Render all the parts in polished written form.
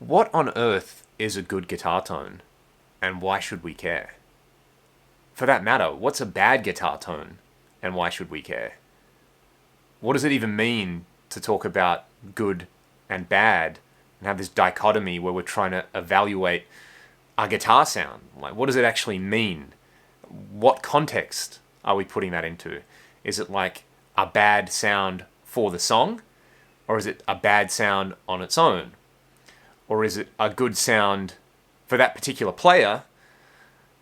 What on earth is a good guitar tone, and why should we care? For that matter, what's a bad guitar tone, and why should we care? What does it even mean to talk about good and bad and have this dichotomy where we're trying to evaluate our guitar sound? Like, what does it actually mean? What context are we putting that into? Is it like a bad sound for the song? Or is it a bad sound on its own? Or is it a good sound for that particular player?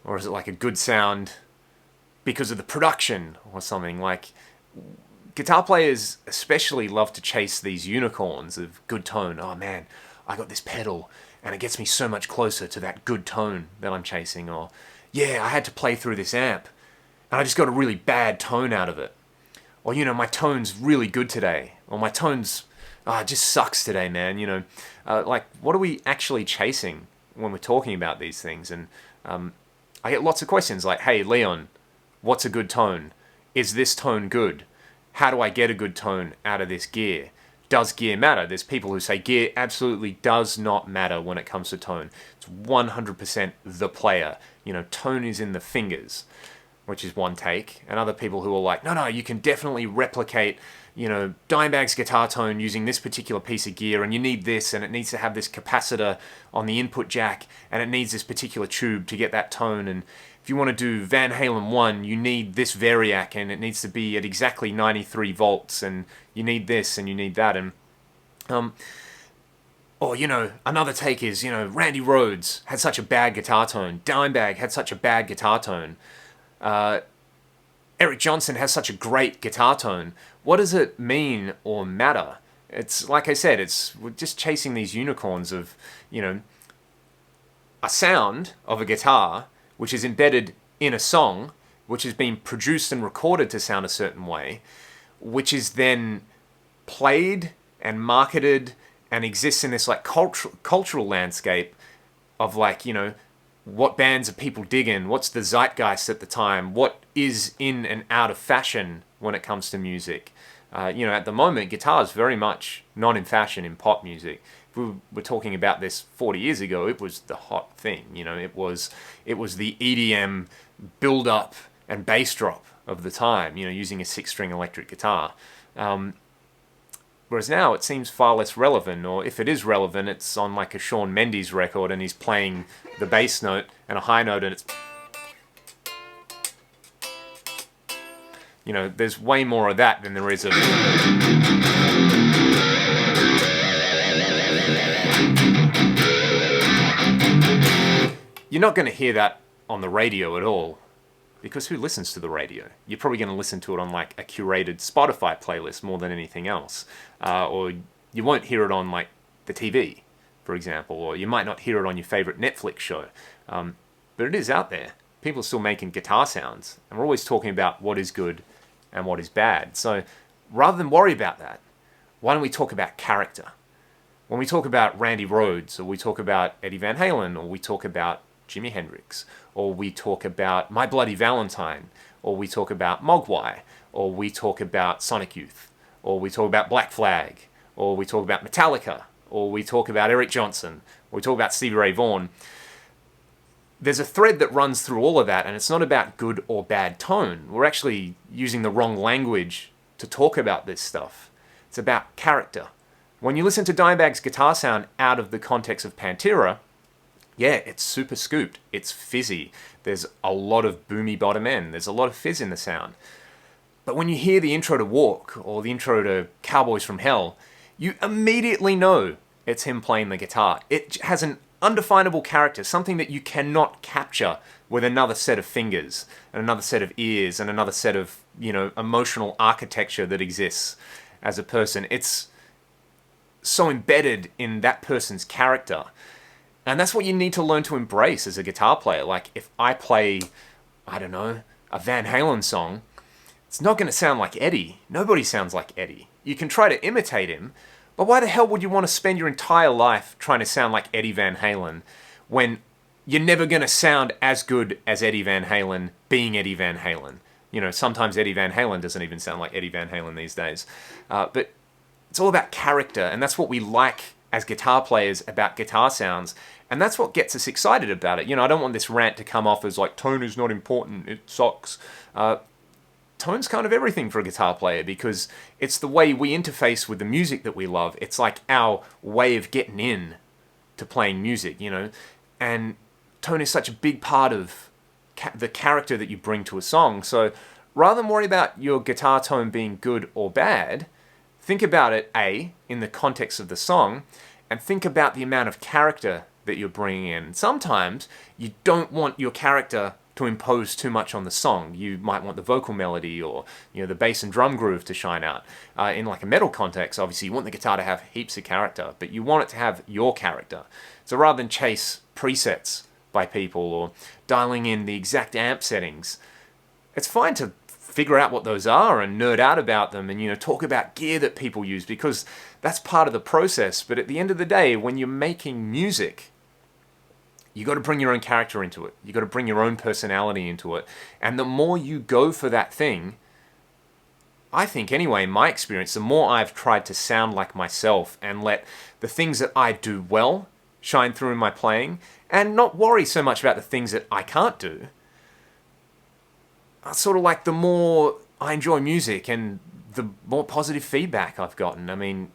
Or is it like a good sound because of the production or something? Like, guitar players especially love to chase these unicorns of good tone. Oh man, I got this pedal and it gets me so much closer to that good tone that I'm chasing. Or, yeah, I had to play through this amp and I just got a really bad tone out of it. Or, my tone's really good today. Or my tone's, it just sucks today, man. Like, what are we actually chasing when we're talking about these things? And I get lots of questions like, hey, Leon, what's a good tone? Is this tone good? How do I get a good tone out of this gear? Does gear matter? There's people who say gear absolutely does not matter when it comes to tone. It's 100% the player. Tone is in the fingers, which is one take. And other people who are like, no, you can definitely replicate, Dimebag's guitar tone using this particular piece of gear, and you need this, and it needs to have this capacitor on the input jack, and it needs this particular tube to get that tone, and if you want to do Van Halen 1, you need this variac, and it needs to be at exactly 93 volts, and you need this, and you need that, and another take is, Randy Rhoads had such a bad guitar tone, Dimebag had such a bad guitar tone, Eric Johnson has such a great guitar tone. What does it mean or matter? It's like I said, we're just chasing these unicorns of, a sound of a guitar which is embedded in a song, which has been produced and recorded to sound a certain way, which is then played and marketed and exists in this like cultural landscape of like, what bands are people digging? What's the zeitgeist at the time? What is in and out of fashion when it comes to music? At the moment, guitar is very much not in fashion in pop music. If we were talking about this 40 years ago, it was the hot thing. It was the EDM build-up and bass drop of the time, using a 6-string electric guitar. Whereas now it seems far less relevant, or if it is relevant, it's on like a Shawn Mendes record and he's playing the bass note and a high note and it's... there's way more of that than there is of... You're not going to hear that on the radio at all. Because who listens to the radio? You're probably going to listen to it on like a curated Spotify playlist more than anything else. Or you won't hear it on like the TV, for example. Or you might not hear it on your favorite Netflix show. But it is out there. People are still making guitar sounds. And we're always talking about what is good and what is bad. So rather than worry about that, why don't we talk about character? When we talk about Randy Rhoads, or we talk about Eddie Van Halen, or we talk about Jimi Hendrix, or we talk about My Bloody Valentine, or we talk about Mogwai, or we talk about Sonic Youth, or we talk about Black Flag, or we talk about Metallica, or we talk about Eric Johnson, or we talk about Stevie Ray Vaughan. There's a thread that runs through all of that, and it's not about good or bad tone. We're actually using the wrong language to talk about this stuff. It's about character. When you listen to Dimebag's guitar sound out of the context of Pantera, yeah, it's super scooped. It's fizzy. There's a lot of boomy bottom end. There's a lot of fizz in the sound. But when you hear the intro to Walk or the intro to Cowboys from Hell, you immediately know it's him playing the guitar. It has an undefinable character, something that you cannot capture with another set of fingers and another set of ears and another set of, emotional architecture that exists as a person. It's so embedded in that person's character. And that's what you need to learn to embrace as a guitar player. Like, if I play, I don't know, a Van Halen song, it's not going to sound like Eddie. Nobody sounds like Eddie. You can try to imitate him, but why the hell would you want to spend your entire life trying to sound like Eddie Van Halen when you're never going to sound as good as Eddie Van Halen being Eddie Van Halen? Sometimes Eddie Van Halen doesn't even sound like Eddie Van Halen these days. But it's all about character, and that's what we like as guitar players about guitar sounds, and that's what gets us excited about it. You know, I don't want this rant to come off as like, tone is not important, it sucks. Tone's kind of everything for a guitar player because it's the way we interface with the music that we love. It's like our way of getting in to playing music, you know, and tone is such a big part of the character that you bring to a song. So rather than worry about your guitar tone being good or bad, think about it, A, in the context of the song, and think about the amount of character that you're bringing in. Sometimes you don't want your character to impose too much on the song. You might want the vocal melody or, you know, the bass and drum groove to shine out. In like a metal context, obviously you want the guitar to have heaps of character, but you want it to have your character. So rather than chase presets by people or dialing in the exact amp settings, it's fine to figure out what those are and nerd out about them and, you know, talk about gear that people use because that's part of the process. But at the end of the day, when you're making music, you got to bring your own character into it. You got to bring your own personality into it. And the more you go for that thing, I think anyway, in my experience, the more I've tried to sound like myself and let the things that I do well shine through in my playing and not worry so much about the things that I can't do. Sort of like the more I enjoy music and the more positive feedback I've gotten. I mean,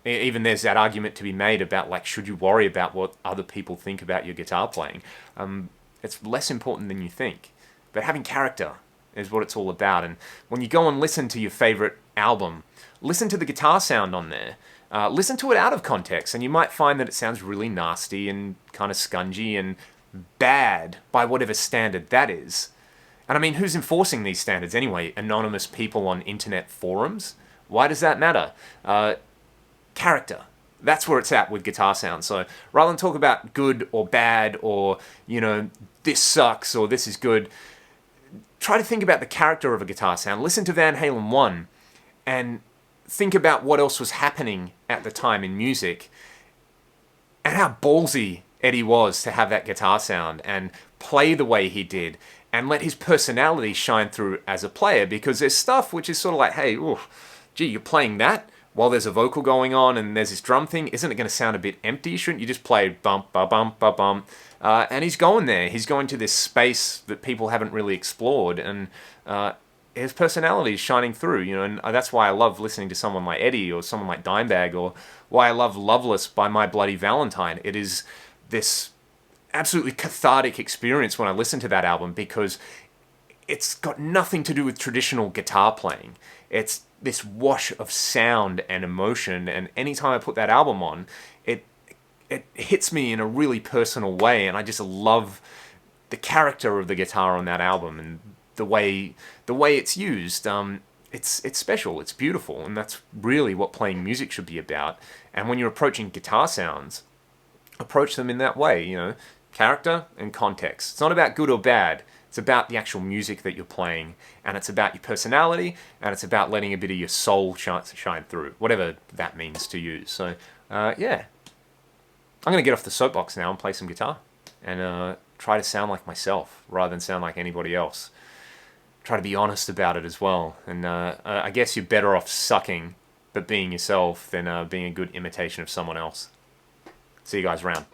even there's that argument to be made about, like, should you worry about what other people think about your guitar playing? It's less important than you think. But having character is what it's all about. And when you go and listen to your favorite album, listen to the guitar sound on there. Listen to it out of context, and you might find that it sounds really nasty and kind of scungy and bad by whatever standard that is. And I mean, who's enforcing these standards anyway? Anonymous people on internet forums? Why does that matter? Character. That's where it's at with guitar sound. So rather than talk about good or bad or, you know, this sucks or this is good, try to think about the character of a guitar sound. Listen to Van Halen 1 and think about what else was happening at the time in music and how ballsy Eddie was to have that guitar sound and play the way he did and let his personality shine through as a player, because there's stuff which is sort of like, hey, ooh, gee, you're playing that while there's a vocal going on and there's this drum thing. Isn't it going to sound a bit empty? Shouldn't you just play bump, ba bump, ba bump? And he's going there. He's going to this space that people haven't really explored, and his personality is shining through, you know, and that's why I love listening to someone like Eddie or someone like Dimebag, or why I love Loveless by My Bloody Valentine. It is this absolutely cathartic experience when I listen to that album, because it's got nothing to do with traditional guitar playing. It's this wash of sound and emotion, and anytime I put that album on, it hits me in a really personal way, and I just love the character of the guitar on that album and the way it's used. It's special, it's beautiful, and that's really what playing music should be about. And when you're approaching guitar sounds, approach them in that way, you know, character and context. It's not about good or bad. It's about the actual music that you're playing, and it's about your personality, and it's about letting a bit of your soul shine through, whatever that means to you. So, yeah. I'm going to get off the soapbox now and play some guitar, and try to sound like myself rather than sound like anybody else. Try to be honest about it as well, and I guess you're better off sucking but being yourself than being a good imitation of someone else. See you guys around.